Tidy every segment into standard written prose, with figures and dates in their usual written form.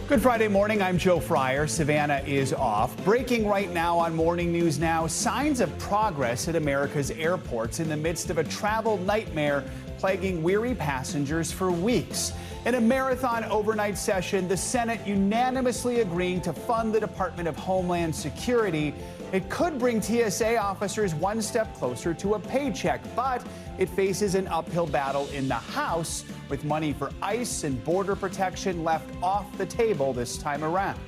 Good Friday morning. I'm Joe Fryer. Savannah is off. Breaking right now on Morning News Now, signs of progress at America's airports in the midst of a travel nightmare plaguing weary passengers for weeks. In a marathon overnight session, the Senate unanimously agreeing to fund the Department of Homeland Security. It could bring TSA officers one step closer to a paycheck, but it faces an uphill battle in the House, with money for ICE and border protection left off the table this time around.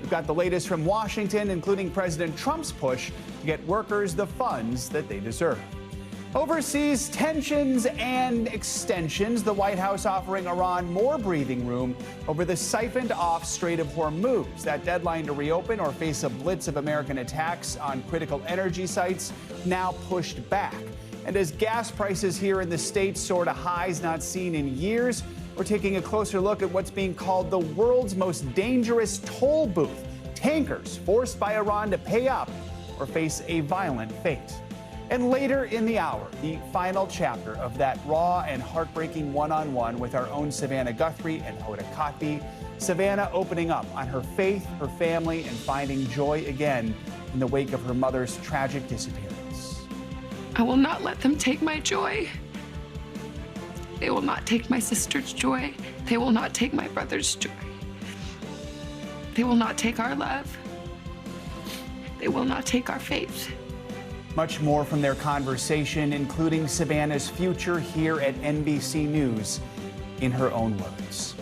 We've got the latest from Washington, including President Trump's push to get workers the funds that they deserve. Overseas tensions and extensions, the White House offering Iran more breathing room over the siphoned off Strait of Hormuz. That deadline to reopen or face a blitz of American attacks on critical energy sites now pushed back. And as gas prices here in the States soar to highs not seen in years, we're taking a closer look at what's being called the world's most dangerous toll booth. Tankers forced by Iran to pay up or face a violent fate. And later in the hour, the final chapter of that raw and heartbreaking one-on-one with our own Savannah Guthrie and Hoda Kotb. Savannah opening up on her faith, her family, and finding joy again in the wake of her mother's tragic disappearance. I will not let them take my joy. They will not take my sister's joy. They will not take my brother's joy. They will not take our love. They will not take our faith. Much more from their conversation, including Savannah's future here at NBC News, in her own words.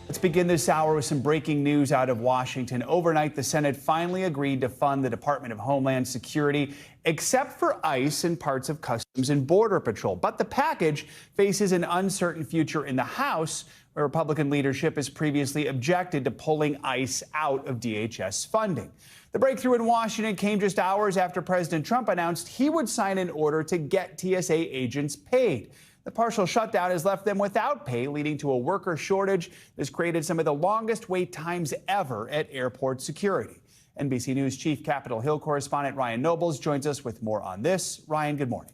Let's begin this hour with some breaking news out of Washington. Overnight, the Senate finally agreed to fund the Department of Homeland Security, except for ICE and parts of Customs and Border Patrol. But the package faces an uncertain future in the House, where Republican leadership has previously objected to pulling ICE out of DHS funding. The breakthrough in Washington came just hours after President Trump announced he would sign an order to get TSA agents paid. The partial shutdown has left them without pay, leading to a worker shortage that's created some of the longest wait times ever at airport security. NBC News Chief Capitol Hill correspondent Ryan Nobles joins us with more on this. Ryan, good morning.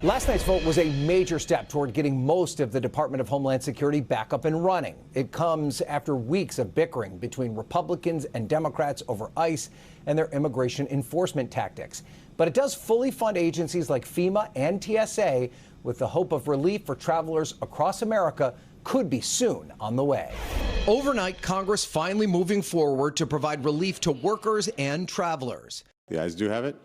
Last night's vote was a major step toward getting most of the Department of Homeland Security back up and running. It comes after weeks of bickering between Republicans and Democrats over ICE and their immigration enforcement tactics. But it does fully fund agencies like FEMA and TSA, with the hope of relief for travelers across America could be soon on the way. Overnight, Congress finally moving forward to provide relief to workers and travelers. The ayes do have it.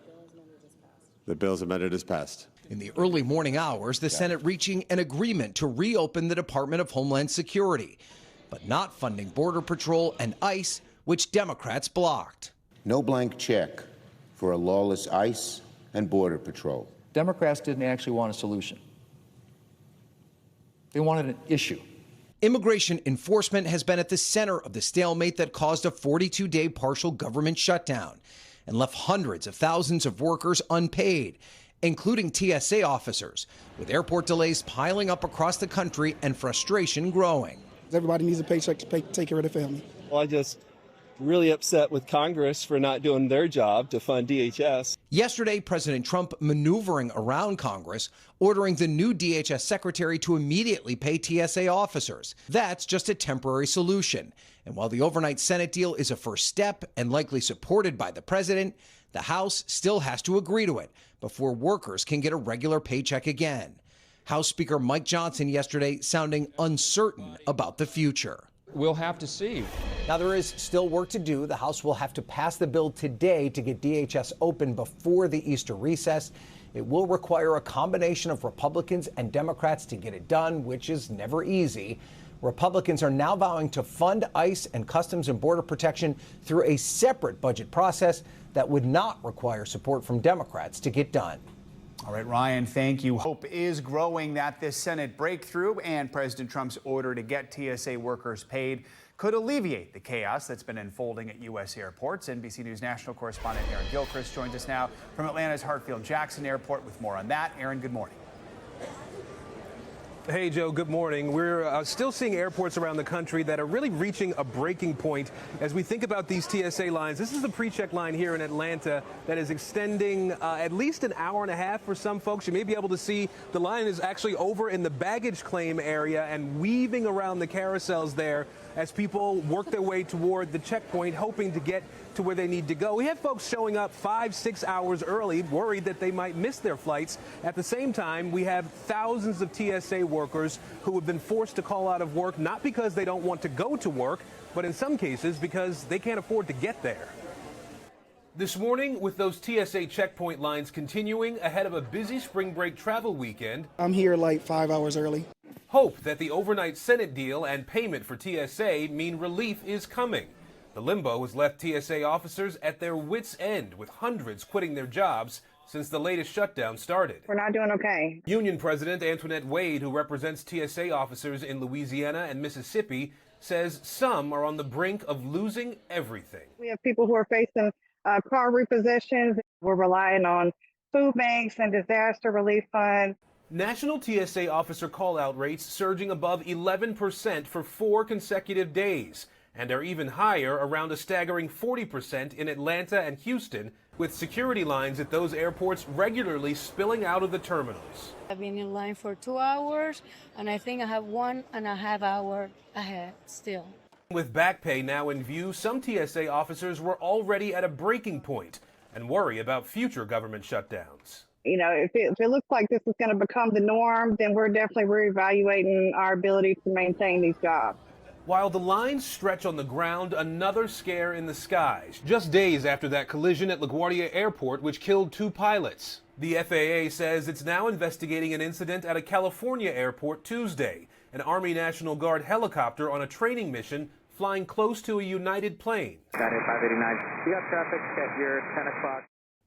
The bill's amended is passed. In the early morning hours, the Senate reaching an agreement to reopen the Department of Homeland Security, but not funding Border Patrol and ICE, which Democrats blocked. No blank check for a lawless ICE and Border Patrol. Democrats didn't actually want a solution. They wanted an issue. Immigration enforcement has been at the center of the stalemate that caused a 42-day partial government shutdown and left hundreds of thousands of workers unpaid, including TSA officers, with airport delays piling up across the country and frustration growing. Everybody needs a paycheck to take care of their family. Well, I just really upset with Congress for not doing their job to fund DHS. Yesterday, President Trump maneuvering around Congress, ordering the new DHS secretary to immediately pay TSA officers. That's just a temporary solution. And while the overnight Senate deal is a first step and likely supported by the president, the House still has to agree to it before workers can get a regular paycheck again. House Speaker Mike Johnson yesterday sounding uncertain about the future. We'll have to see. Now, there is still work to do. The House will have to pass the bill today to get DHS open before the Easter recess. It will require a combination of Republicans and Democrats to get it done, which is never easy. Republicans are now vowing to fund ICE and Customs and Border Protection through a separate budget process that would not require support from Democrats to get done. All right, Ryan, thank you. Hope is growing that this Senate breakthrough and President Trump's order to get TSA workers paid could alleviate the chaos that's been unfolding at U.S. airports. NBC News national correspondent Aaron Gilchrist joins us now from Atlanta's Hartsfield-Jackson Airport with more on that. Aaron, good morning. Hey, Joe, good morning. We're still seeing airports around the country that are really reaching a breaking point as we think about these TSA lines. This is the pre-check line here in Atlanta that is extending at least an hour and a half for some folks. You may be able to see the line is actually over in the baggage claim area and weaving around the carousels there as people work their way toward the checkpoint, hoping to get to where they need to go. We have folks showing up 5-6 hours early, worried that they might miss their flights. At the same time, we have thousands of TSA workers who have been forced to call out of work, not because they don't want to go to work, but in some cases because they can't afford to get there. This morning, with those TSA checkpoint lines continuing ahead of a busy spring break travel weekend, I'm here like 5 hours early. Hope that the overnight Senate deal and payment for TSA mean relief is coming. The limbo has left TSA officers at their wits' end, with hundreds quitting their jobs since the latest shutdown started. We're not doing okay. Union President Antoinette Wade, who represents TSA officers in Louisiana and Mississippi, says some are on the brink of losing everything. We have people who are facing car repossessions. We're relying on food banks and disaster relief funds. National TSA officer call-out rates surging above 11% for 4 consecutive days, and are even higher, around a staggering 40% in Atlanta and Houston, with security lines at those airports regularly spilling out of the terminals. I've been in line for 2 hours, and I think I have 1.5 hours ahead still. With back pay now in view, some TSA officers were already at a breaking point and worry about future government shutdowns. You know, if it looks like this is going to become the norm, then we're definitely reevaluating our ability to maintain these jobs. While the lines stretch on the ground, another scare in the skies, just days after that collision at LaGuardia Airport, which killed 2 pilots. The FAA says it's now investigating an incident at a California airport Tuesday. An Army National Guard helicopter on a training mission flying close to a United plane. 589. You have traffic at your 10 o'clock.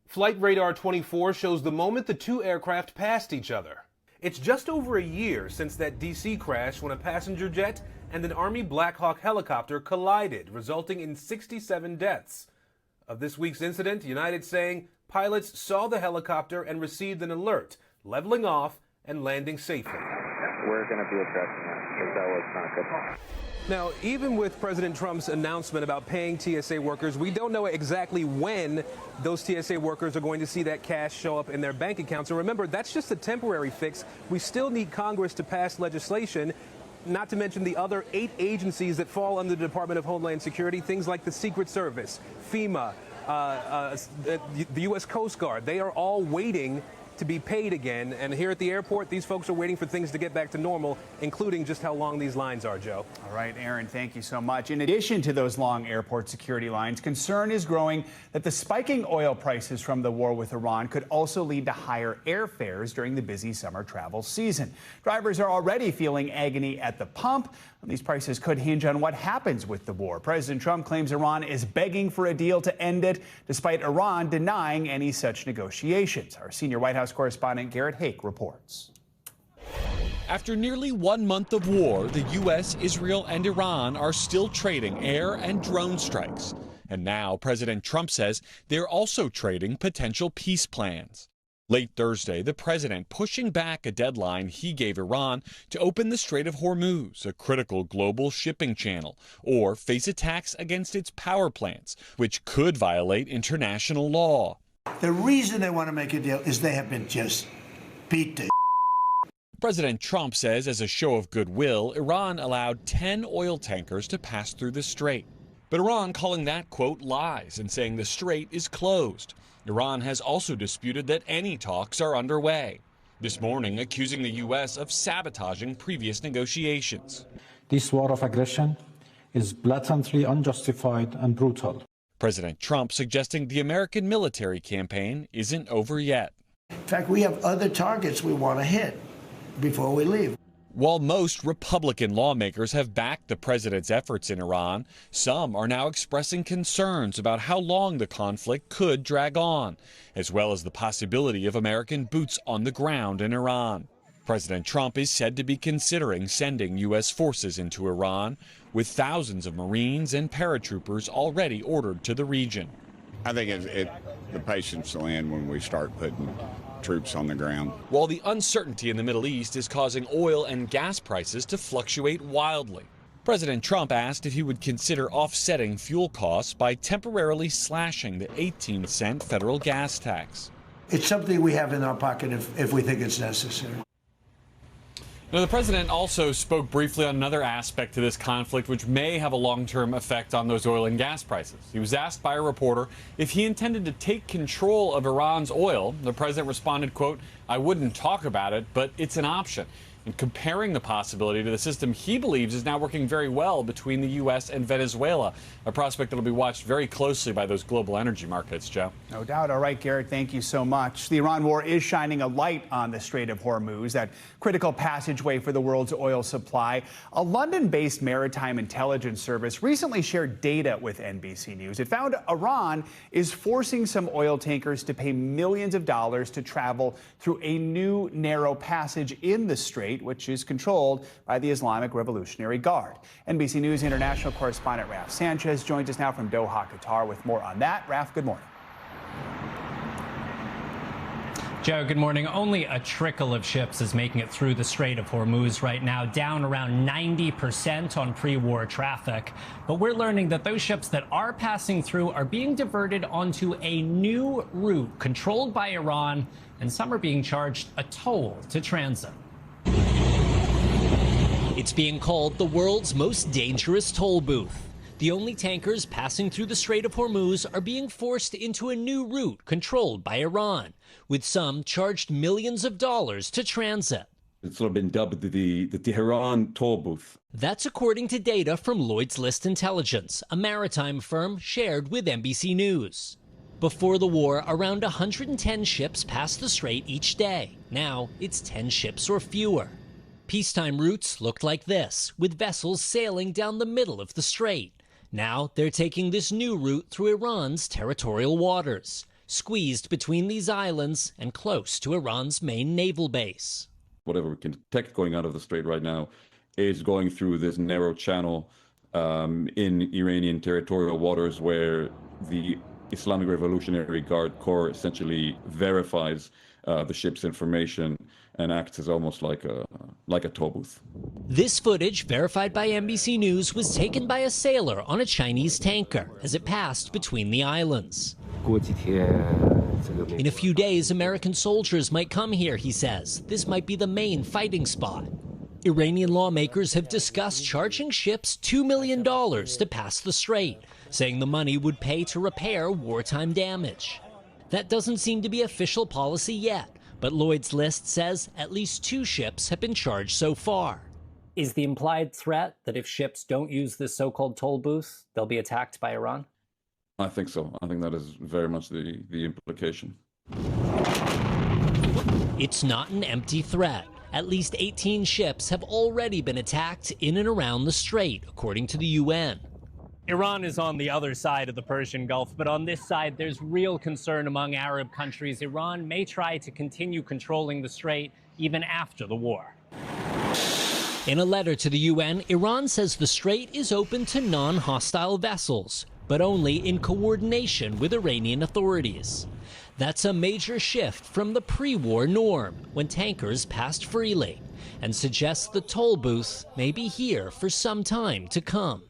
Flight Radar 24 shows the moment the 2 aircraft passed each other. It's just over a year since that D.C. crash when a passenger jet and an Army Black Hawk helicopter collided, resulting in 67 deaths. Of this week's incident, United saying pilots saw the helicopter and received an alert, leveling off and landing safely. We're going to be addressing that because that was not good. Now, even with President Trump's announcement about paying TSA workers, we don't know exactly when those TSA workers are going to see that cash show up in their bank accounts. So remember, that's just a temporary fix. We still need Congress to pass legislation, not to mention the other 8 agencies that fall under the Department of Homeland Security, things like the Secret Service, FEMA, the U.S. Coast Guard. They are all waiting to be paid again. And here at the airport, these folks are waiting for things to get back to normal, including just how long these lines are, Joe. All right, Aaron, thank you so much. In addition to those long airport security lines, concern is growing that the spiking oil prices from the war with Iran could also lead to higher airfares during the busy summer travel season. Drivers are already feeling agony at the pump. These prices could hinge on what happens with the war. President Trump claims Iran is begging for a deal to end it, despite Iran denying any such negotiations. Our senior White House correspondent Garrett Hake reports. After nearly 1 month of war, the U.S., Israel, and Iran are still trading air and drone strikes. And now President Trump says they're also trading potential peace plans. Late Thursday, the president pushing back a deadline he gave Iran to open the Strait of Hormuz, a critical global shipping channel, or face attacks against its power plants, which could violate international law. The reason they want to make a deal is they have been just beat to. President Trump says as a show of goodwill, Iran allowed 10 oil tankers to pass through the strait. But Iran calling that, quote, lies and saying the strait is closed. Iran has also disputed that any talks are underway. This morning, accusing the U.S. of sabotaging previous negotiations. This war of aggression is blatantly unjustified and brutal. President Trump suggesting the American military campaign isn't over yet. In fact, we have other targets we want to hit before we leave. While most Republican lawmakers have backed the president's efforts in Iran, some are now expressing concerns about how long the conflict could drag on, as well as the possibility of American boots on the ground in Iran. President Trump is said to be considering sending U.S. forces into Iran, with thousands of Marines and paratroopers already ordered to the region. I think the patience will end when we start putting troops on the ground. While the uncertainty in the Middle East is causing oil and gas prices to fluctuate wildly. President Trump asked if he would consider offsetting fuel costs by temporarily slashing the 18-cent federal gas tax. It's something we have in our pocket if we think it's necessary. Now, the president also spoke briefly on another aspect to this conflict, which may have a long-term effect on those oil and gas prices. He was asked by a reporter if he intended to take control of Iran's oil. The president responded, quote, "I wouldn't talk about it, but it's an option," and comparing the possibility to the system he believes is now working very well between the U.S. and Venezuela, a prospect that will be watched very closely by those global energy markets, Joe. No doubt. All right, Garrett, thank you so much. The Iran war is shining a light on the Strait of Hormuz, that critical passageway for the world's oil supply. A London-based maritime intelligence service recently shared data with NBC News. It found Iran is forcing some oil tankers to pay millions of dollars to travel through a new narrow passage in the strait, which is controlled by the Islamic Revolutionary Guard. NBC News international correspondent Raf Sanchez joins us now from Doha, Qatar, with more on that. Raf, good morning. Joe, good morning. Only a trickle of ships is making it through the Strait of Hormuz right now, down around 90% on pre-war traffic. But we're learning that those ships that are passing through are being diverted onto a new route controlled by Iran, and some are being charged a toll to transit. It's being called the world's most dangerous toll booth. The only tankers passing through the Strait of Hormuz are being forced into a new route controlled by Iran, with some charged millions of dollars to transit. It's sort of been dubbed the Tehran toll booth. That's according to data from Lloyd's List Intelligence, a maritime firm shared with NBC News. Before the war, around 110 ships passed the strait each day. Now it's 10 ships or fewer. Peacetime routes looked like this, with vessels sailing down the middle of the strait. Now they're taking this new route through Iran's territorial waters, squeezed between these islands and close to Iran's main naval base. Whatever we can detect going out of the strait right now is going through this narrow channel in Iranian territorial waters where the Islamic Revolutionary Guard Corps essentially verifies the ship's information and acts as almost like a toll booth. This footage, verified by NBC News, was taken by a sailor on a Chinese tanker as it passed between the islands. In a few days, American soldiers might come here, he says. This might be the main fighting spot. Iranian lawmakers have discussed charging ships $2 million to pass the strait, saying the money would pay to repair wartime damage. That doesn't seem to be official policy yet, but Lloyd's List says at least 2 ships have been charged so far. Is the implied threat that if ships don't use this so-called toll booth, they'll be attacked by Iran? I think so. I think that is very much the implication. It's not an empty threat. At least 18 ships have already been attacked in and around the strait, according to the UN. Iran is on the other side of the Persian Gulf, but on this side, there's real concern among Arab countries. Iran may try to continue controlling the strait even after the war. In a letter to the UN, Iran says the strait is open to non-hostile vessels, but only in coordination with Iranian authorities. That's a major shift from the pre-war norm, when tankers passed freely, and suggests the toll booth may be here for some time to come.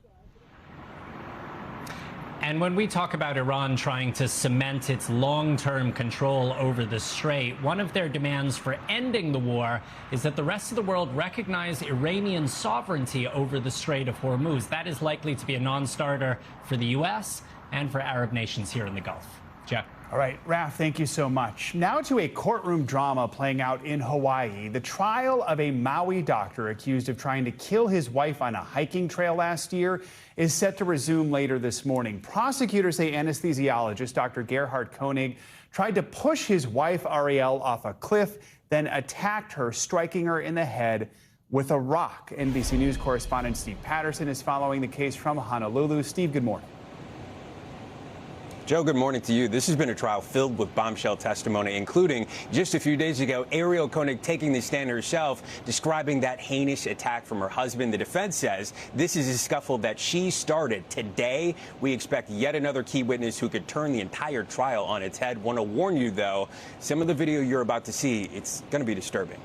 And when we talk about Iran trying to cement its long-term control over the strait, one of their demands for ending the war is that the rest of the world recognize Iranian sovereignty over the Strait of Hormuz. That is likely to be a non-starter for the U.S. and for Arab nations here in the Gulf. Jeff. All right, Raf, thank you so much. Now to a courtroom drama playing out in Hawaii. The trial of a Maui doctor accused of trying to kill his wife on a hiking trail last year is set to resume later this morning. Prosecutors say anesthesiologist Dr. Gerhard Koenig tried to push his wife Ariel off a cliff, then attacked her, striking her in the head with a rock. NBC News correspondent Steve Patterson is following the case from Honolulu. Steve, good morning. Joe, good morning to you. This has been a trial filled with bombshell testimony, including just a few days ago, Ariel Koenig taking the stand herself, describing that heinous attack from her husband. The defense says this is a scuffle that she started. Today, we expect yet another key witness who could turn the entire trial on its head. Want to warn you, though, some of the video you're about to see, it's going to be disturbing.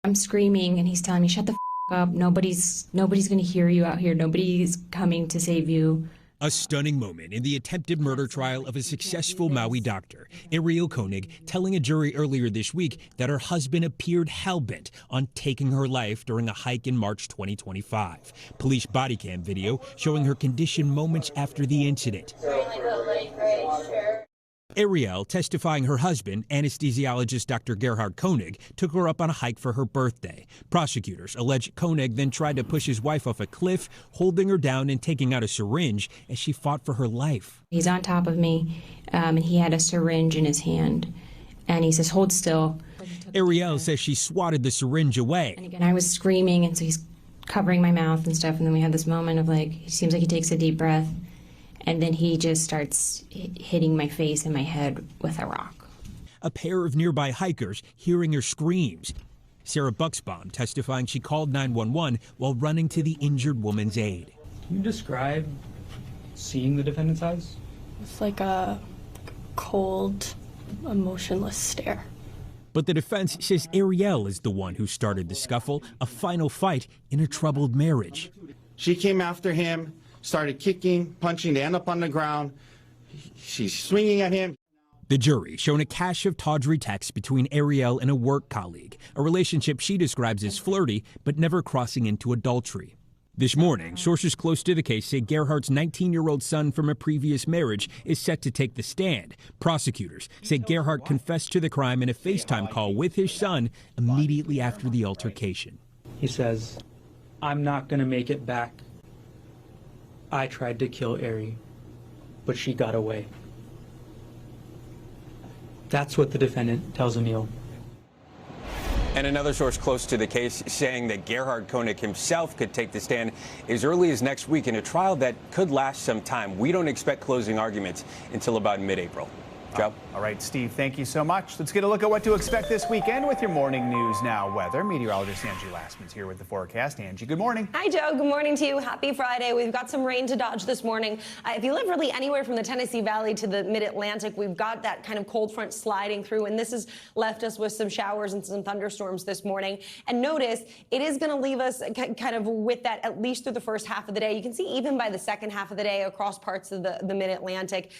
I'm screaming, and he's telling me, shut the up. Nobody's going to hear you out here. Nobody's coming to save you. A stunning moment in the attempted murder trial of a successful Maui doctor, Ariel Koenig, telling a jury earlier this week that her husband appeared hell-bent on taking her life during a hike in March 2025. Police body cam video showing her condition moments after the incident. Ariel testifying her husband, anesthesiologist Dr. Gerhard Koenig, took her up on a hike for her birthday. Prosecutors allege Koenig then tried to push his wife off a cliff, holding her down and taking out a syringe as she fought for her life. He's on top of me, and he had a syringe in his hand, and he says, hold still. Ariel says she swatted the syringe away. And again, I was screaming, and so he's covering my mouth and stuff, and then we had this moment of like, it seems like he takes a deep breath. And then he just starts hitting my face and my head with a rock. A pair of nearby hikers hearing her screams. Sarah Buxbaum testifying she called 911 while running to the injured woman's aid. Can you describe seeing the defendant's eyes? It's like a cold, emotionless stare. But the defense says Ariel is the one who started the scuffle, a final fight in a troubled marriage. She came after him, started kicking, punching, they end up on the ground. She's swinging at him. The jury shown a cache of tawdry texts between Ariel and a work colleague, a relationship she describes as flirty but never crossing into adultery. This morning, sources close to the case say Gerhard's 19-year-old son from a previous marriage is set to take the stand. Prosecutors say Gerhard confessed to the crime in a FaceTime call with his son immediately after the altercation. He says, I'm not going to make it back. I tried to kill Ari, but she got away. That's what the defendant tells Emil. And another source close to the case saying that Gerhard Koenig himself could take the stand as early as next week in a trial that could last some time. We don't expect closing arguments until about mid-April. Joe? All right, Steve, thank you so much. Let's get a look at what to expect this weekend with your Morning News Now weather. Meteorologist Angie Lastman's here with the forecast. Angie, good morning. Hi, Joe. Good morning to you. Happy Friday. We've got some rain to dodge this morning. If you live really anywhere from the Tennessee Valley to the mid-Atlantic, we've got that kind of cold front sliding through, and this has left us with some showers and some thunderstorms this morning. And notice, it is going to leave us kind of with that at least through the first half of the day. You can see even by the second half of the day across parts of the mid-Atlantic,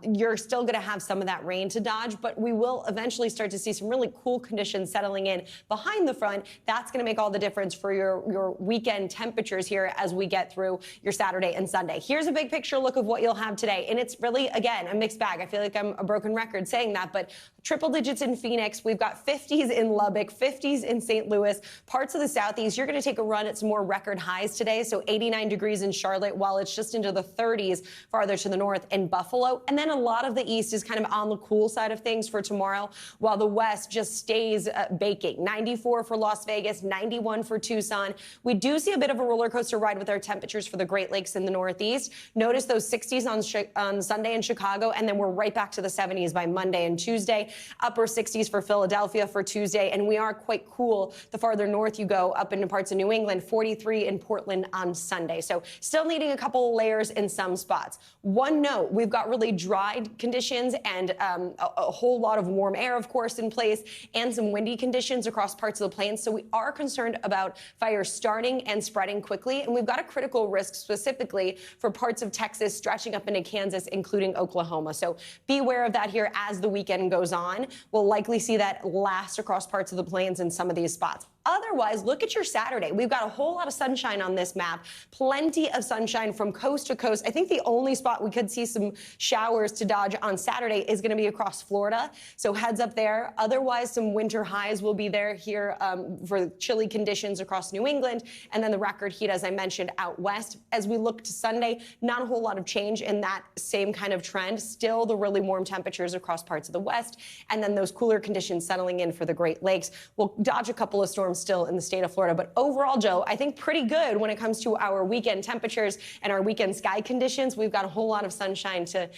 you're still going to have some of that rain to dodge, but we will eventually start to see some really cool conditions settling in behind the front. That's going to make all the difference for your weekend temperatures here as we get through your Saturday and Sunday. Here's a big picture look of what you'll have today, and it's really, again, a mixed bag. I feel like I'm a broken record saying that, but triple digits in Phoenix. We've got 50s in Lubbock, 50s in St. Louis, parts of the Southeast. You're going to take a run at some more record highs today, so 89 degrees in Charlotte, while it's just into the 30s farther to the north in Buffalo. And then a lot of the East is kind of on the cool side of things for tomorrow, while the West just stays baking. 94 for Las Vegas, 91 for Tucson. We do see a bit of a roller coaster ride with our temperatures for the Great Lakes in the Northeast. Notice those 60s on Sunday in Chicago, and then we're right back to the 70s by Monday and Tuesday. Upper 60s for Philadelphia for Tuesday, and we are quite cool the farther north you go, up into parts of New England. 43 in Portland on Sunday. So still needing a couple of layers in some spots. One note, we've got really dry conditions and a whole lot of warm air, of course, in place, and some windy conditions across parts of the plains. So we are concerned about fires starting and spreading quickly, and we've got a critical risk specifically for parts of Texas stretching up into Kansas, including Oklahoma. So be aware of that here as the weekend goes on. We'll likely see that last across parts of the plains in some of these spots. Otherwise, look at your Saturday. We've got a whole lot of sunshine on this map. Plenty of sunshine from coast to coast. I think the only spot we could see some showers to dodge on Saturday is going to be across Florida. So heads up there. Otherwise, some winter highs will be there here for chilly conditions across New England. And then the record heat, as I mentioned, out west. As we look to Sunday, not a whole lot of change in that same kind of trend. Still the really warm temperatures across parts of the west. And then those cooler conditions settling in for the Great Lakes. We'll dodge a couple of storms still in the state of Florida. But overall, Joe, I think pretty good when it comes to our weekend temperatures and our weekend sky conditions. We've got a whole lot of sunshine to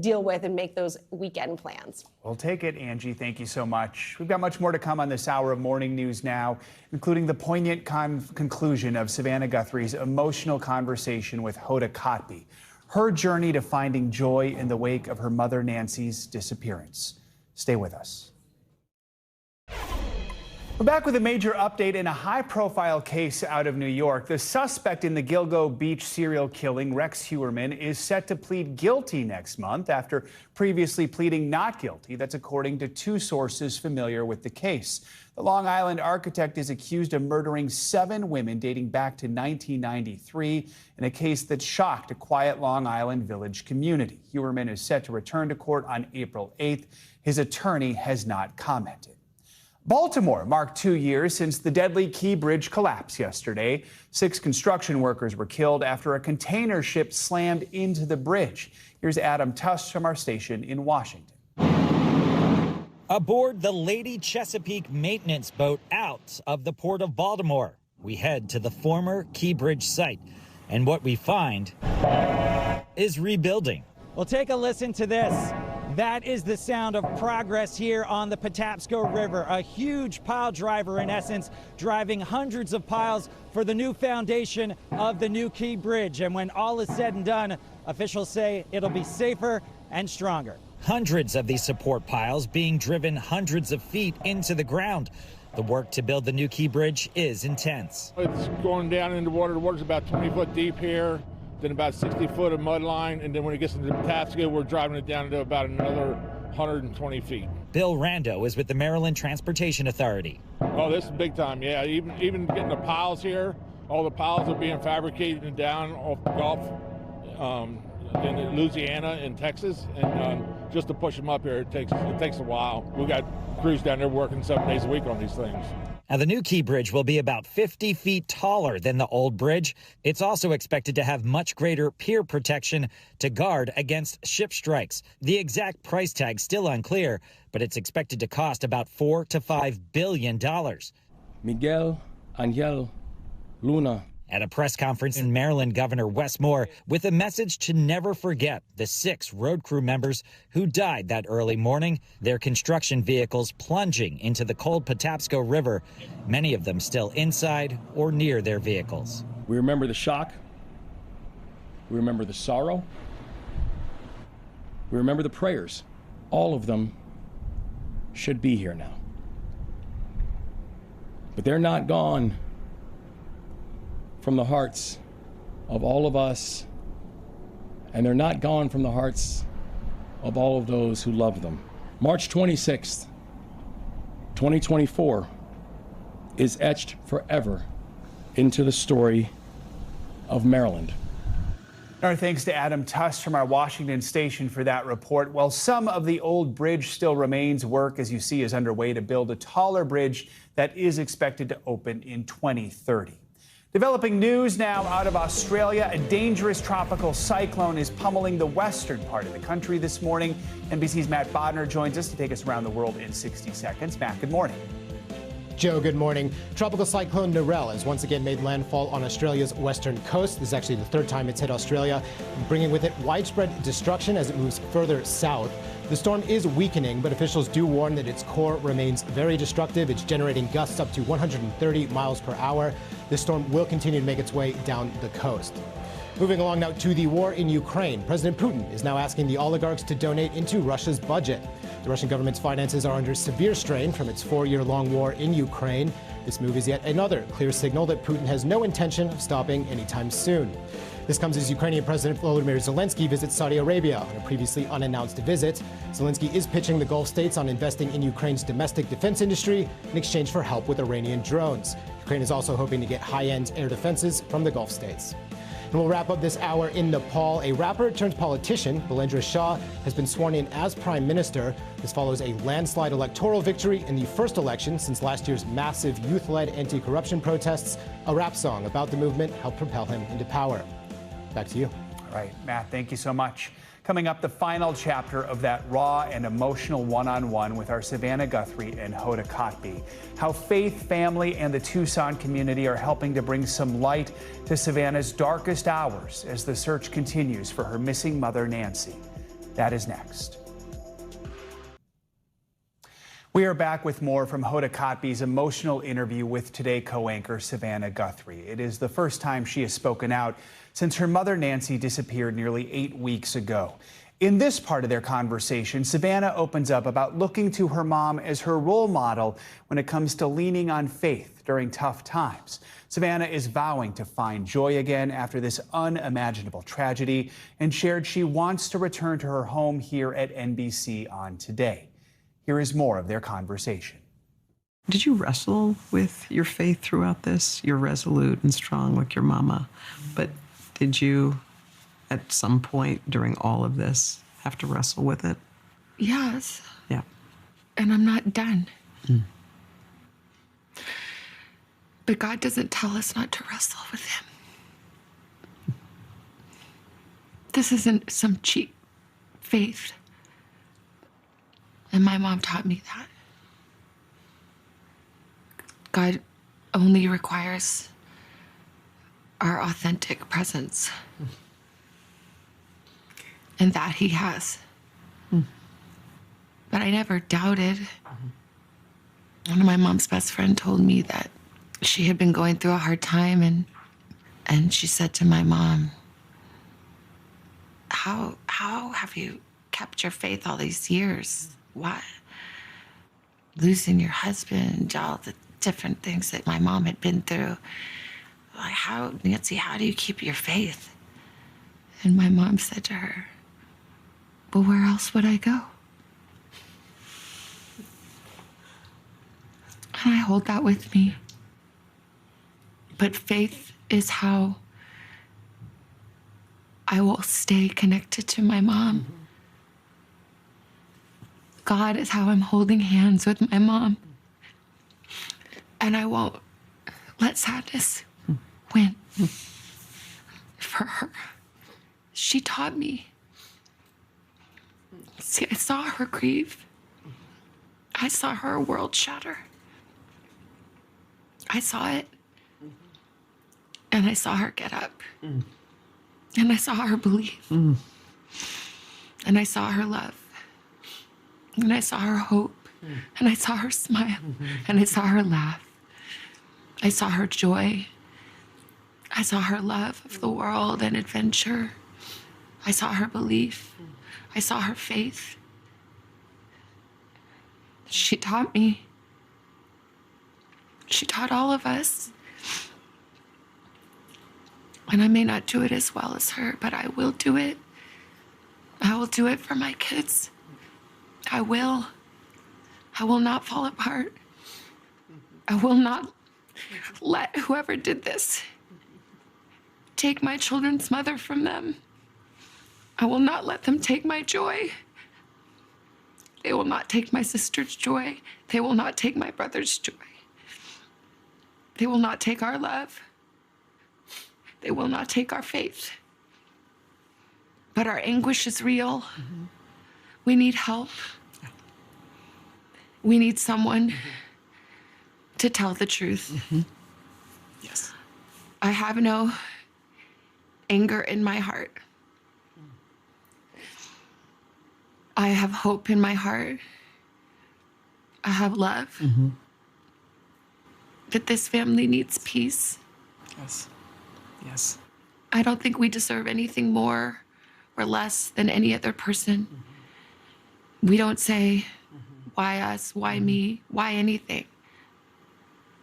deal with and make those weekend plans. We'll take it, Angie. Thank you so much. We've got much more to come on this hour of Morning News Now, including the poignant conclusion of Savannah Guthrie's emotional conversation with Hoda Kotb, her journey to finding joy in the wake of her mother Nancy's disappearance. Stay with us. We're back with a major update in a high-profile case out of New York. The suspect in the Gilgo Beach serial killing, Rex Heuermann, is set to plead guilty next month after previously pleading not guilty. That's according to two sources familiar with the case. The Long Island architect is accused of murdering 7 women dating back to 1993 in a case that shocked a quiet Long Island Village community. Heuermann is set to return to court on April 8th. His attorney has not commented. Baltimore marked 2 years since the deadly Key Bridge collapse yesterday. 6 construction workers were killed after a container ship slammed into the bridge. Here's Adam Tuss from our station in Washington. Aboard the Lady Chesapeake maintenance boat out of the port of Baltimore, we head to the former Key Bridge site. And what we find is rebuilding. Well, take a listen to this. That is the sound of progress here on the Patapsco River. A huge pile driver, in essence, driving hundreds of piles for the new foundation of the new Key Bridge. And when all is said and done, officials say it'll be safer and stronger. Hundreds of these support piles being driven hundreds of feet into the ground. The work to build the new Key Bridge is intense. It's going down into water. The water's about 20 foot deep here. Then about 60 foot of mud line, and then when it gets into Patapsco, we're driving it down to about another 120 feet. Bill Rando is with the Maryland Transportation Authority. Oh, this is big time, yeah. Even getting the piles here, all the piles are being fabricated down off the Gulf in Louisiana and Texas, and just to push them up here, it takes a while. We got crews down there working 7 days a week on these things. Now, the new Key Bridge will be about 50 feet taller than the old bridge. It's also expected to have much greater pier protection to guard against ship strikes. The exact price tag still unclear, but it's expected to cost about $4 to $5 billion. Miguel Angel Luna. At a press conference in Maryland, Governor Wes Moore with a message to never forget the 6 road crew members who died that early morning, their construction vehicles plunging into the cold Patapsco River, many of them still inside or near their vehicles. We remember the shock. We remember the sorrow. We remember the prayers. All of them should be here now. But they're not gone from the hearts of all of us, and they're not gone from the hearts of all of those who love them. March 26th, 2024 is etched forever into the story of Maryland. Our thanks to Adam Tuss from our Washington station for that report. While some of the old bridge still remains, work, as you see, is underway to build a taller bridge that is expected to open in 2030. Developing news now out of Australia. A dangerous tropical cyclone is pummeling the western part of the country this morning. NBC's Matt Bodner joins us to take us around the world in 60 seconds. Matt, good morning. Joe, good morning. Tropical cyclone Narelle has once again made landfall on Australia's western coast. This is actually the 3rd time it's hit Australia, bringing with it widespread destruction as it moves further south. The storm is weakening, but officials do warn that its core remains very destructive. It's generating gusts up to 130 miles per hour. This storm will continue to make its way down the coast. Moving along now to the war in Ukraine. President Putin is now asking the oligarchs to donate into Russia's budget. The Russian government's finances are under severe strain from its 4-year-long war in Ukraine. This move is yet another clear signal that Putin has no intention of stopping anytime soon. This comes as Ukrainian President Volodymyr Zelensky visits Saudi Arabia on a previously unannounced visit. Zelensky is pitching the Gulf states on investing in Ukraine's domestic defense industry in exchange for help with Iranian drones. Ukraine is also hoping to get high-end air defenses from the Gulf states. And we'll wrap up this hour in Nepal. A rapper turned politician, Balendra Shah, has been sworn in as prime minister. This follows a landslide electoral victory in the first election since last year's massive youth-led anti-corruption protests. A rap song about the movement helped propel him into power. Back to you. All right, Matt, thank you so much. Coming up, the final chapter of that raw and emotional one-on-one with our Savannah Guthrie and Hoda Kotb. How faith, family, and the Tucson community are helping to bring some light to Savannah's darkest hours as the search continues for her missing mother, Nancy. That is next. We are back with more from Hoda Kotb's emotional interview with Today co-anchor Savannah Guthrie. It is the first time she has spoken out since her mother Nancy disappeared nearly 8 weeks ago. In this part of their conversation, Savannah opens up about looking to her mom as her role model when it comes to leaning on faith during tough times. Savannah is vowing to find joy again after this unimaginable tragedy and shared she wants to return to her home here at NBC on Today. Here is more of their conversation. Did you wrestle with your faith throughout this? You're resolute and strong like your mama, but did you, at some point during all of this, have to wrestle with it? Yes. Yeah. And I'm not done. But God doesn't tell us not to wrestle with him. This isn't some cheap faith. And my mom taught me that. God only requires our authentic presence. And that he has. But I never doubted. One of my mom's best friend told me that she had been going through a hard time, and she said to my mom, how have you kept your faith all these years? What? Losing your husband, all the different things that my mom had been through. Like, Nancy, how do you keep your faith? And my mom said to her, well, where else would I go? And I hold that with me. But faith is how I will stay connected to my mom. God is how I'm holding hands with my mom. And I won't let sadness win for her. She taught me. See, I saw her grieve. I saw her world shatter. I saw it. And I saw her get up. And I saw her believe. And I saw her love. And I saw her hope. And I saw her smile. And I saw her laugh. I saw her joy. I saw her love of the world and adventure. I saw her belief. I saw her faith. She taught me. She taught all of us. And I may not do it as well as her, but I will do it. I will do it for my kids. I will. I will not fall apart. I will not let whoever did this take my children's mother from them. I will not let them take my joy. They will not take my sister's joy. They will not take my brother's joy. They will not take our love. They will not take our faith. But our anguish is real. We need help. We need someone to tell the truth. Yes. I have no anger in my heart. I have hope in my heart. I have love. That this family needs peace. Yes. Yes. I don't think we deserve anything more or less than any other person. We don't say, why us, why me, why anything.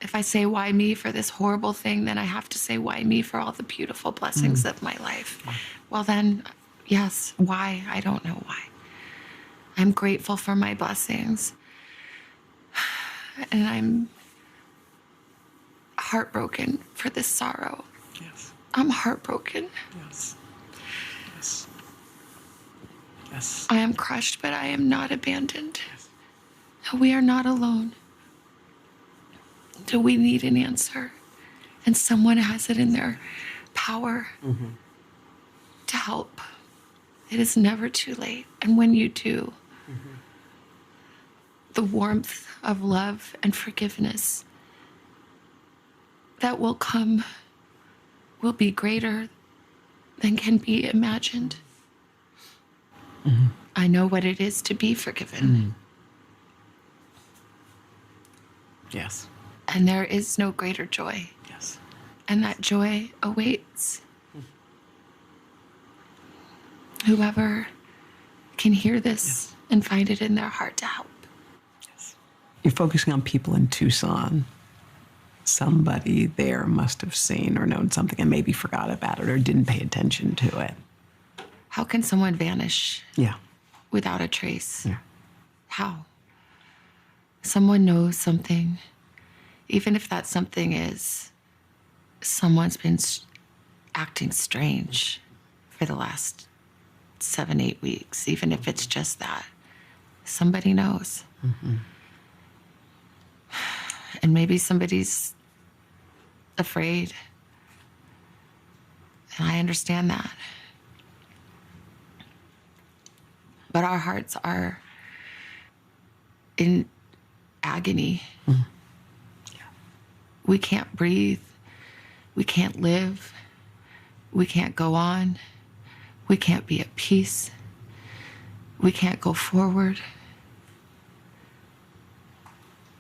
If I say why me for this horrible thing, then I have to say why me for all the beautiful blessings of my life. Well then, yes, why? I don't know why. I'm grateful for my blessings. And I'm heartbroken for this sorrow. Yes. I'm heartbroken. Yes. Yes. Yes. I am crushed, but I am not abandoned. We are not alone. Do we need an answer? And someone has it in their power to help It is never too late. And when you do, the warmth of love and forgiveness that will come will be greater than can be imagined. I know what it is to be forgiven. Yes. And there is no greater joy. Yes. And that joy awaits whoever can hear this and find it in their heart to help. You're focusing on people in Tucson. Somebody there must have seen or known something and maybe forgot about it or didn't pay attention to it. How can someone vanish Yeah. without a trace? Yeah. How? Someone knows something, even if that something is someone's been acting strange for the last 7-8 weeks, even if it's just that. Somebody knows. And maybe somebody's afraid. And I understand that. But our hearts are in agony. We can't breathe. We can't live. We can't go on. We can't be at peace. We can't go forward.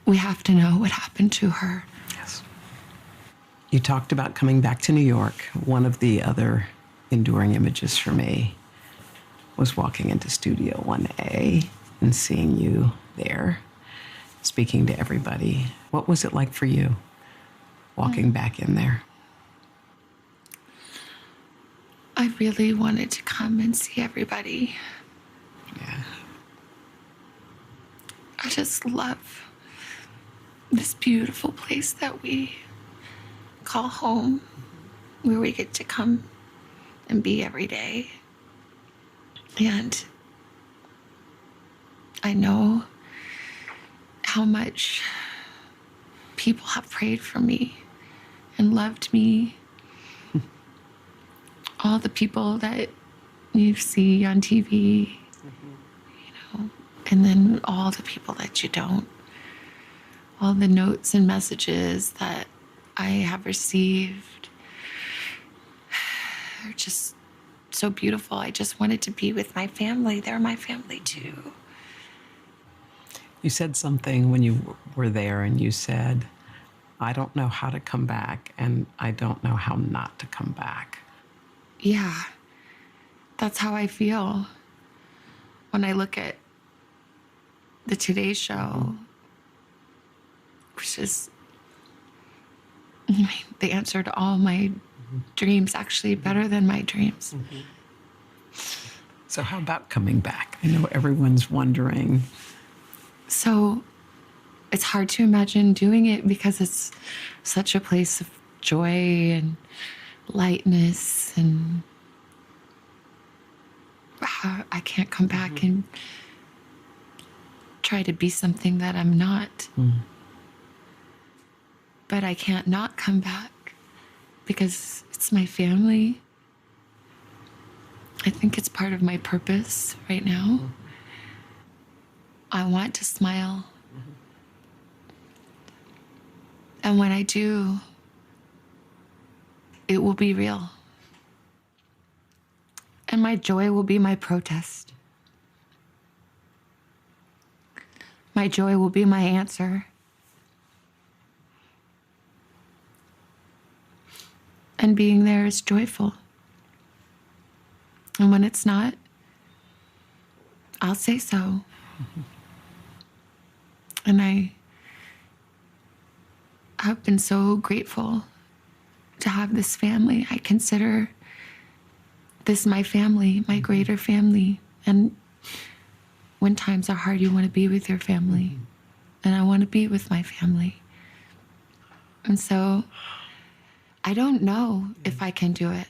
We have to know what happened to her. Yes. You talked about coming back to New York. One of the other enduring images for me was walking into Studio 1A and seeing you there, speaking to everybody. What was it like for you, walking back in there? I really wanted to come and see everybody. Yeah. I just love this beautiful place that we call home, where we get to come and be every day. And I know how much people have prayed for me and loved me. All the people that you see on TV, you know, and then all the people that you don't. All the notes and messages that I have received are just so beautiful. I just wanted to be with my family. They're my family too. You said something when you were there, and you said, I don't know how to come back, and I don't know how not to come back. Yeah, that's how I feel when I look at the Today Show, which is the answer to all my dreams, actually better than my dreams. So how about coming back? I know everyone's wondering. So it's hard to imagine doing it because it's such a place of joy and lightness, and I can't come back and try to be something that I'm not. But I can't not come back because it's my family. I think it's part of my purpose right now. I want to smile. And when I do, it will be real. And my joy will be my protest. My joy will be my answer. And being there is joyful. And when it's not, I'll say so. And I have been so grateful to have this family. I consider this my family, my greater family. And when times are hard, you want to be with your family. And I want to be with my family. And so I don't know if I can do it.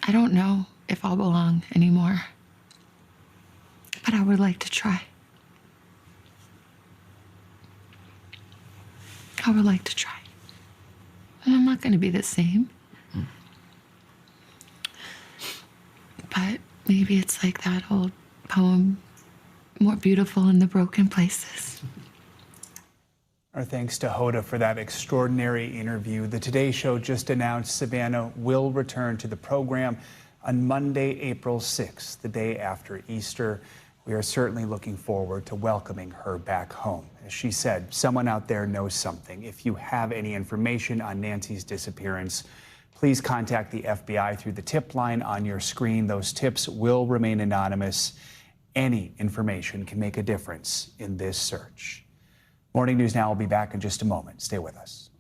I don't know if I'll belong anymore. But I would like to try. I would like to try. And I'm not going to be the same. but maybe it's like that old poem, more beautiful in the broken places. Our thanks to Hoda for that extraordinary interview. The Today Show just announced Savannah will return to the program on Monday, April 6th, the day after Easter. We are certainly looking forward to welcoming her back home. As she said, someone out there knows something. If you have any information on Nancy's disappearance, please contact the FBI through the tip line on your screen. Those tips will remain anonymous. Any information can make a difference in this search. Morning News Now will be back in just a moment. Stay with us.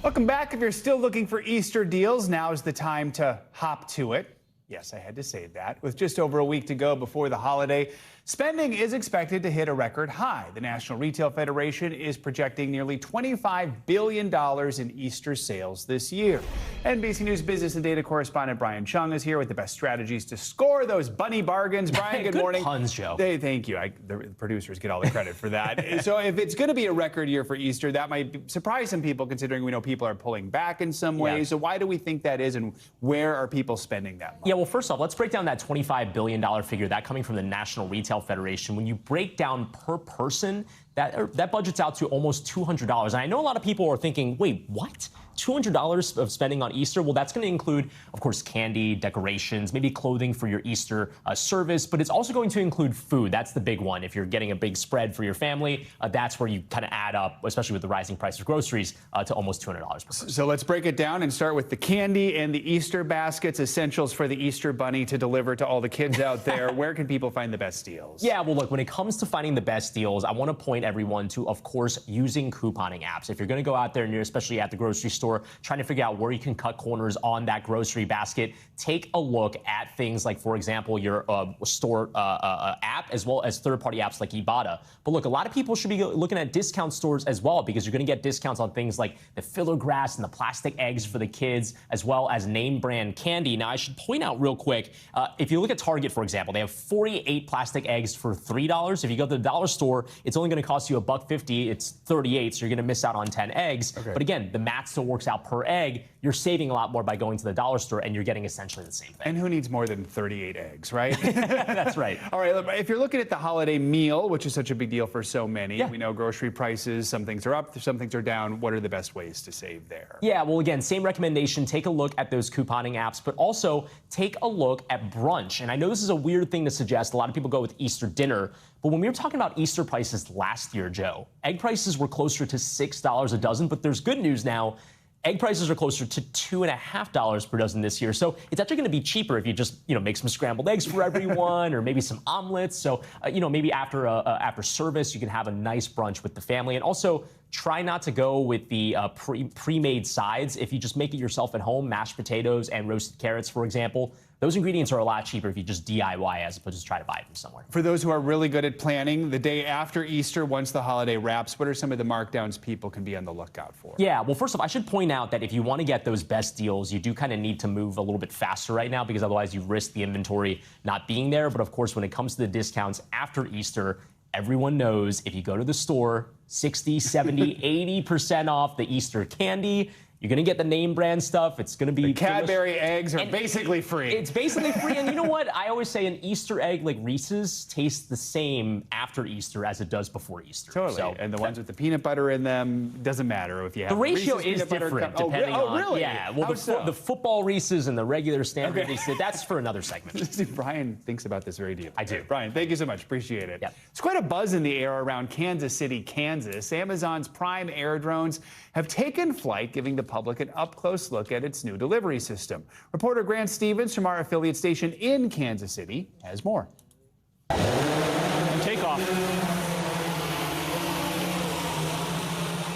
Welcome back. If you're still looking for Easter deals, now is the time to hop to it. Yes, I had to say that. With just over a week to go before the holiday, spending is expected to hit a record high. The National Retail Federation is projecting nearly $25 billion in Easter sales this year. NBC News business and data correspondent Brian Chung is here with the best strategies to score those bunny bargains. Brian, good morning. Good puns, Joe. Thank you. The producers get all the credit for that. So if it's going to be a record year for Easter, that might surprise some people, considering we know people are pulling back in some ways. Yeah. So why do we think that is, and where are people spending that money? Yeah, well, first off, let's break down that $25 billion figure, that coming from the National Retail Federation. When you break down per person, that budget's out to almost $200. And I know a lot of people are thinking, wait, what? $200 of spending on Easter? Well, that's going to include, of course, candy, decorations, maybe clothing for your Easter service, but it's also going to include food. That's the big one. If you're getting a big spread for your family, that's where you kind of add up, especially with the rising price of groceries, to almost $200 per person. So let's break it down and start with the candy and the Easter baskets, essentials for the Easter bunny to deliver to all the kids out there. Where can people find the best deals? Yeah, well, look, when it comes to finding the best deals, I want to point everyone to, of course, using couponing apps. If you're going to go out there and you're especially at the grocery store, trying to figure out where you can cut corners on that grocery basket, take a look at things like, for example, your store app, as well as third-party apps like Ibotta. But look, a lot of people should be looking at discount stores as well, because you're going to get discounts on things like the filler grass and the plastic eggs for the kids, as well as name brand candy. Now, I should point out real quick, if you look at Target, for example, they have 48 plastic eggs for $3. If you go to the dollar store, it's only going to cost you $1.50. It's 38, so you're going to miss out on 10 eggs. Okay. But again, the math still works out per egg. You're saving a lot more by going to the dollar store, and you're getting essentially the same thing. And who needs more than 38 eggs, right? That's right. All right, if you're looking at the holiday meal, which is such a big deal for so many, we know grocery prices, some things are up, some things are down. What are the best ways to save there? Yeah, well, again, same recommendation. Take a look at those couponing apps, but also take a look at brunch. And I know this is a weird thing to suggest. A lot of people go with Easter dinner. But when we were talking about Easter prices last year, Joe, egg prices were closer to $6 a dozen. But there's good news now. Egg prices are closer to $2.50 per dozen this year. So it's actually going to be cheaper if you just, make some scrambled eggs for everyone, or maybe some omelets. So, maybe after service, you can have a nice brunch with the family. And also, try not to go with the pre-made sides. If you just make it yourself at home, mashed potatoes and roasted carrots, for example, those ingredients are a lot cheaper if you just DIY as opposed to try to buy them somewhere. For those who are really good at planning, the day after Easter, once the holiday wraps, what are some of the markdowns people can be on the lookout for? Yeah, well, first off, I should point out that if you want to get those best deals, you do kind of need to move a little bit faster right now, because otherwise you risk the inventory not being there. But of course, when it comes to the discounts after Easter, everyone knows if you go to the store, 60, 70, 80% off the Easter candy. You're going to get the name brand stuff. It's going to be... The Cadbury eggs are basically free. It's basically free. And you know what? I always say an Easter egg like Reese's tastes the same after Easter as it does before Easter. Totally. So, and the ones with the peanut butter in them, doesn't matter if you have the ratio Reese's is different depending on... really? Yeah. Well, the football Reese's and the regular standard Reese's, that's for another segment. Brian thinks about this very deeply. I do. Brian, thank you so much. Appreciate it. Yep. It's quite a buzz in the air around Kansas City, Kansas. Amazon's Prime Air drones have taken flight, giving the public an up-close look at its new delivery system. Reporter Grant Stevens from our affiliate station in Kansas City has more. Takeoff.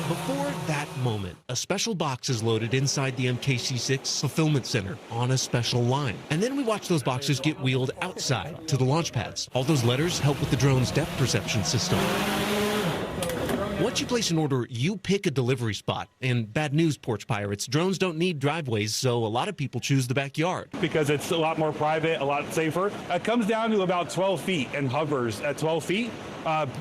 Before that moment, a special box is loaded inside the MKC-6 fulfillment center on a special line. And then we watch those boxes get wheeled outside to the launch pads. All those letters help with the drone's depth perception system. Once you place an order, you pick a delivery spot. And bad news, porch pirates, drones don't need driveways, so a lot of people choose the backyard. Because it's a lot more private, a lot safer. It comes down to about 12 feet and hovers at 12 feet.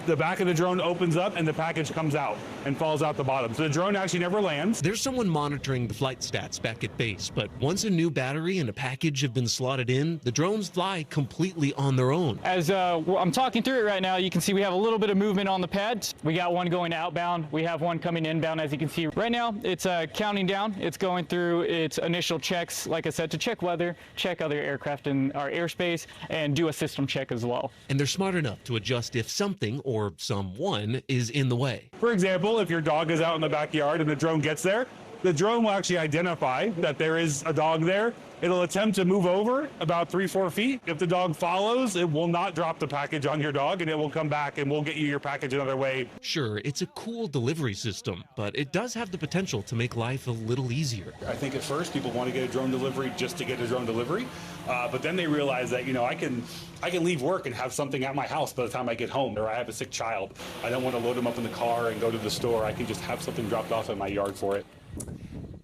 the back of the drone opens up and the package comes out and falls out the bottom. So the drone actually never lands. There's someone monitoring the flight stats back at base, but once a new battery and a package have been slotted in, the drones fly completely on their own. As I'm talking through it right now, you can see we have a little bit of movement on the pad. We got one going outbound. We have one coming inbound, as you can see. Right now, it's counting down. It's going through its initial checks, like I said, to check weather, check other aircraft in our airspace, and do a system check as well. And they're smart enough to adjust if something or someone is in the way. For example, if your dog is out in the backyard and the drone gets there, the drone will actually identify that there is a dog there. It'll attempt to move over about 3-4 feet. If the dog follows, it will not drop the package on your dog, and it will come back and we'll get you your package another way. Sure, it's a cool delivery system, but it does have the potential to make life a little easier. I think at first people want to get a drone delivery just to get a drone delivery, but then they realize that, I can leave work and have something at my house by the time I get home, or I have a sick child. I don't want to load them up in the car and go to the store. I can just have something dropped off in my yard for it.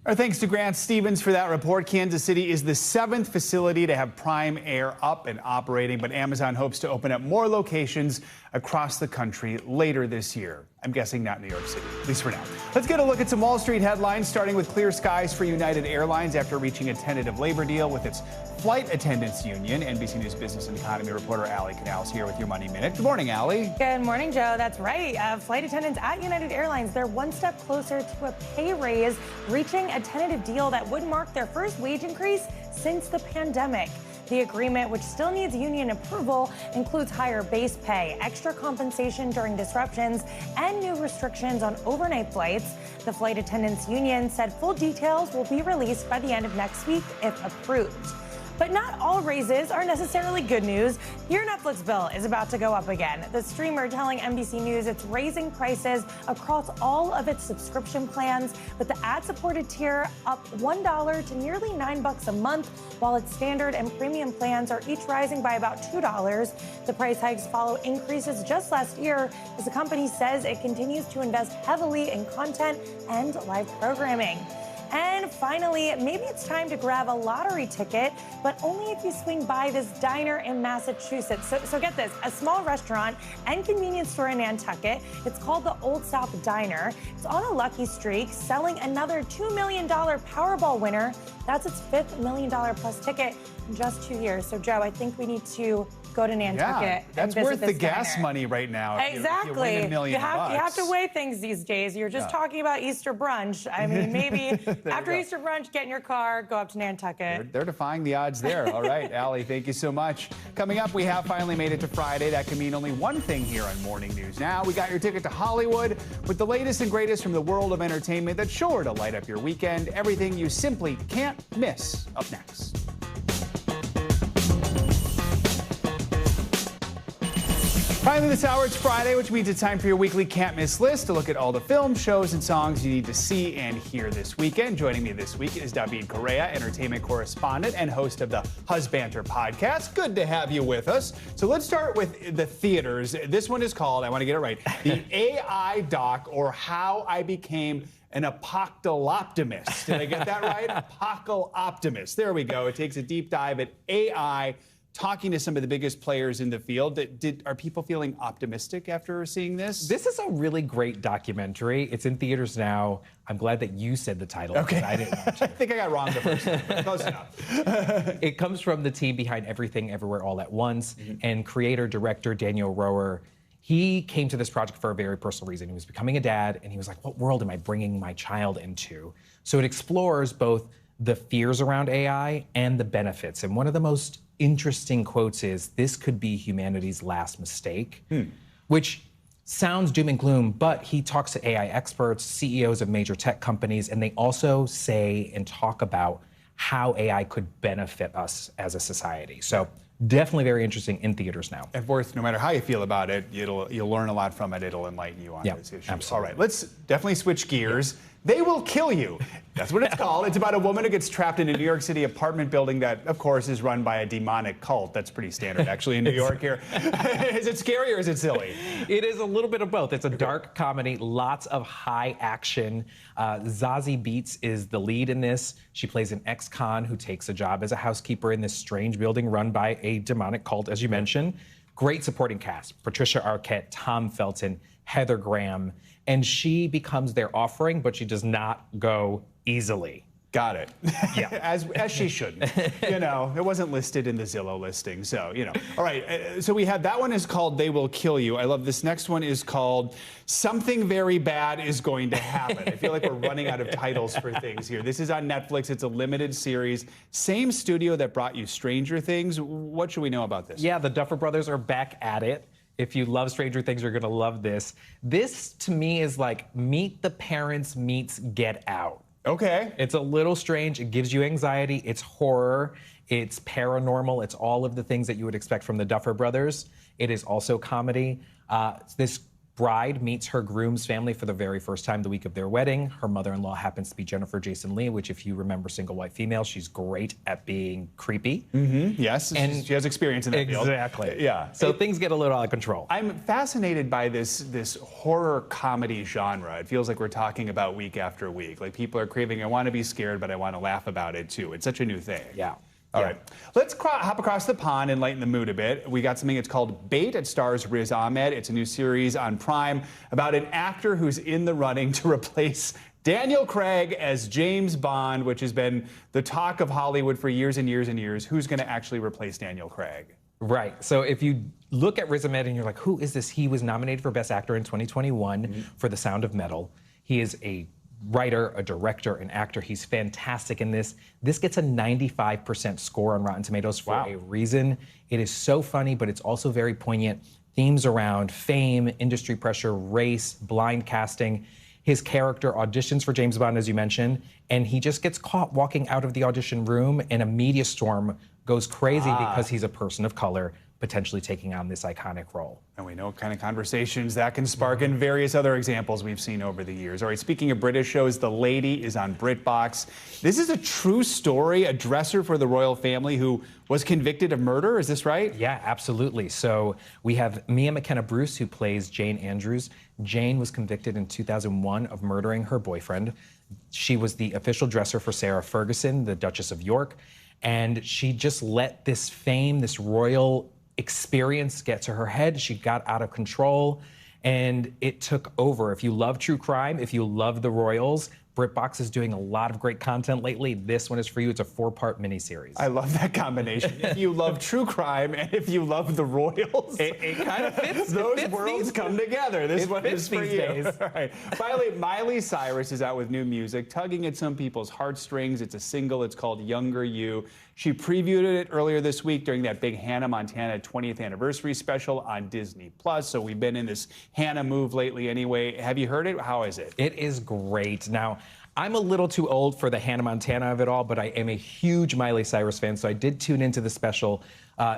Our thanks to Grant Stevens for that report. Kansas City is the 7th facility to have Prime Air up and operating, but Amazon hopes to open up more locations across the country later this year. I'm guessing not New York City, at least for now. Let's get a look at some Wall Street headlines, starting with clear skies for United Airlines after reaching a tentative labor deal with its flight attendants union. NBC News business and economy reporter Allie Canals here with your Money Minute. Good morning, Allie. Good morning, Joe. That's right. Flight attendants at United Airlines, they're one step closer to a pay raise, reaching a tentative deal that would mark their first wage increase since the pandemic. The agreement, which still needs union approval, includes higher base pay, extra compensation during disruptions, and new restrictions on overnight flights. The flight attendants union said full details will be released by the end of next week if approved. But not all raises are necessarily good news. Your Netflix bill is about to go up again. The streamer telling NBC News it's raising prices across all of its subscription plans, with the ad-supported tier up $1 to nearly $9 a month, while its standard and premium plans are each rising by about $2. The price hikes follow increases just last year, as the company says it continues to invest heavily in content and live programming. And finally, maybe it's time to grab a lottery ticket, but only if you swing by this diner in Massachusetts. So get this, a small restaurant and convenience store in Nantucket. It's called the Old South Diner. It's on a lucky streak, selling another $2 million Powerball winner. That's its $5 million plus ticket in just 2 years. So, Joe, I think we need to go to Nantucket. Yeah, that's worth the gas money right now. Exactly. If you win $1 million. You have to weigh things these days. You're just talking about Easter brunch. I mean, maybe after Easter brunch, get in your car, go up to Nantucket. They're defying the odds there. All right, Allie, thank you so much. Coming up, we have finally made it to Friday. That can mean only one thing here on Morning News Now. We got your ticket to Hollywood with the latest and greatest from the world of entertainment that's sure to light up your weekend. Everything you simply can't miss. Up next. Finally this hour, it's Friday, which means it's time for your weekly can't miss list to look at all the films, shows, and songs you need to see and hear this weekend. Joining me this week is David Correa, entertainment correspondent and host of the Husbanter podcast. Good to have you with us. So let's start with the theaters. This one is called, I want to get it right, the AI Doc, or How I Became an Apocalyptimist. Did I get that right? Apocalyptimist. There we go. It takes a deep dive at AI, talking to some of the biggest players in the field. Are people feeling optimistic after seeing this? This is a really great documentary. It's in theaters now. I'm glad that you said the title. Okay. I didn't watch it. I think I got wrong the first time, but close enough. It comes from the team behind Everything Everywhere All at Once, and creator-director Daniel Roher. He came to this project for a very personal reason. He was becoming a dad, and he was like, what world am I bringing my child into? So it explores both the fears around AI and the benefits. And one of the most interesting quotes is, this could be humanity's last mistake, which sounds doom and gloom, but he talks to AI experts, CEOs of major tech companies, and they also say and talk about how AI could benefit us as a society. So definitely very interesting, in theaters now. And worth, no matter how you feel about it, you'll learn a lot from it. It'll enlighten you on those issues. Absolutely. All right, let's definitely switch gears. They Will Kill You. That's what it's called. It's about a woman who gets trapped in a New York City apartment building that, of course, is run by a demonic cult. That's pretty standard, actually, in New York here. Is it scary or is it silly? It is a little bit of both. It's a dark comedy, lots of high action. Zazie Beetz is the lead in this. She plays an ex-con who takes a job as a housekeeper in this strange building run by a demonic cult, as you mentioned. Great supporting cast, Patricia Arquette, Tom Felton, Heather Graham, and she becomes their offering, but she does not go easily. Got it. Yeah. as she shouldn't. You know, it wasn't listed in the Zillow listing, so, you know. All right, so we had, that one is called They Will Kill You. I love this next one is called Something Very Bad Is Going to Happen. I feel like we're running out of titles for things here. This is on Netflix. It's a limited series. Same studio that brought you Stranger Things. What should we know about this? Yeah, the Duffer Brothers are back at it. If you love Stranger Things, you're gonna love this. This, to me, is like Meet the Parents meets Get Out. Okay. It's a little strange. It gives you anxiety. It's horror. It's paranormal. It's all of the things that you would expect from the Duffer Brothers. It is also comedy. This bride meets her groom's family for the very first time the week of their wedding. Her mother-in-law happens to be Jennifer Jason Leigh, which, if you remember Single White Female, she's great at being creepy. Mm-hmm. Yes, and she has experience in that field. Exactly. Yeah. So things get a little out of control. I'm fascinated by this horror comedy genre. It feels like we're talking about week after week. Like, people are craving, I want to be scared, but I want to laugh about it too. It's such a new thing. Yeah. All right, let's hop across the pond and lighten the mood a bit. We got something, it's called Bait. It stars Riz Ahmed. It's a new series on Prime about an actor who's in the running to replace Daniel Craig as James Bond, which has been the talk of Hollywood for years and years and years. Who's going to actually replace Daniel Craig? Right. So if you look at Riz Ahmed and you're like, who is this? He was nominated for Best Actor in 2021 for The Sound of Metal. He is a writer, a director, an actor. He's fantastic in this. This gets a 95% score on Rotten Tomatoes for a reason. It is so funny, but it's also very poignant. Themes around fame, industry pressure, race, blind casting. His character auditions for James Bond, as you mentioned, and he just gets caught walking out of the audition room, and a media storm goes crazy because he's a person of color, potentially taking on this iconic role. And we know what kind of conversations that can spark, and various other examples we've seen over the years. All right, speaking of British shows, The Lady is on BritBox. This is a true story, a dresser for the royal family who was convicted of murder, is this right? Yeah, absolutely. So we have Mia McKenna-Bruce, who plays Jane Andrews. Jane was convicted in 2001 of murdering her boyfriend. She was the official dresser for Sarah Ferguson, the Duchess of York, and she just let this fame, this royal experience get to her head. She got out of control and it took over. If you love true crime, if you love the royals, BritBox is doing a lot of great content lately. This one is for you. It's a 4-part miniseries. I love that combination. If you love true crime and if you love the royals, it kind of fits. Those worlds come together. This one is for you. Days. All right. Finally, Miley Cyrus is out with new music, tugging at some people's heartstrings. It's a single. It's called Younger You. She previewed it earlier this week during that big Hannah Montana 20th anniversary special on Disney+. So we've been in this Hannah move lately anyway. Have you heard it? How is it? It is great. Now, I'm a little too old for the Hannah Montana of it all, but I am a huge Miley Cyrus fan, so I did tune into the special.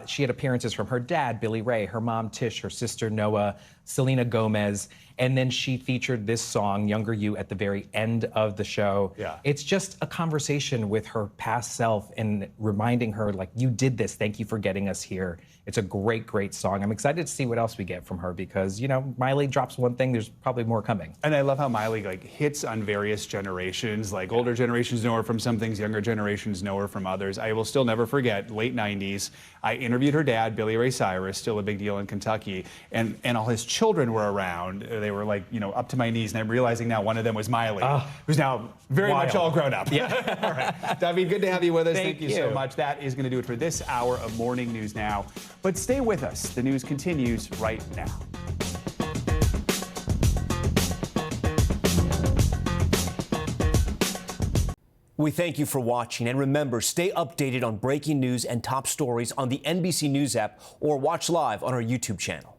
She had appearances from her dad, Billy Ray, her mom, Tish, her sister, Noah, Selena Gomez, and then she featured this song, Younger You, at the very end of the show. Yeah. It's just a conversation with her past self and reminding her, like, you did this, thank you for getting us here. It's a great, great song. I'm excited to see what else we get from her because, you know, Miley drops one thing, there's probably more coming. And I love how Miley, like, hits on various generations. Like, older generations know her from some things, younger generations know her from others. I will still never forget, late 90s, I interviewed her dad, Billy Ray Cyrus, still a big deal in Kentucky, and all his children were around. They were, like, you know, up to my knees, and I'm realizing now one of them was Miley, who's now very much all grown up. Yeah. All right. David, good to have you with us. Thank you so much. That is going to do it for this hour of Morning News Now. But stay with us. The news continues right now. We thank you for watching, and remember, stay updated on breaking news and top stories on the NBC News app or watch live on our YouTube channel.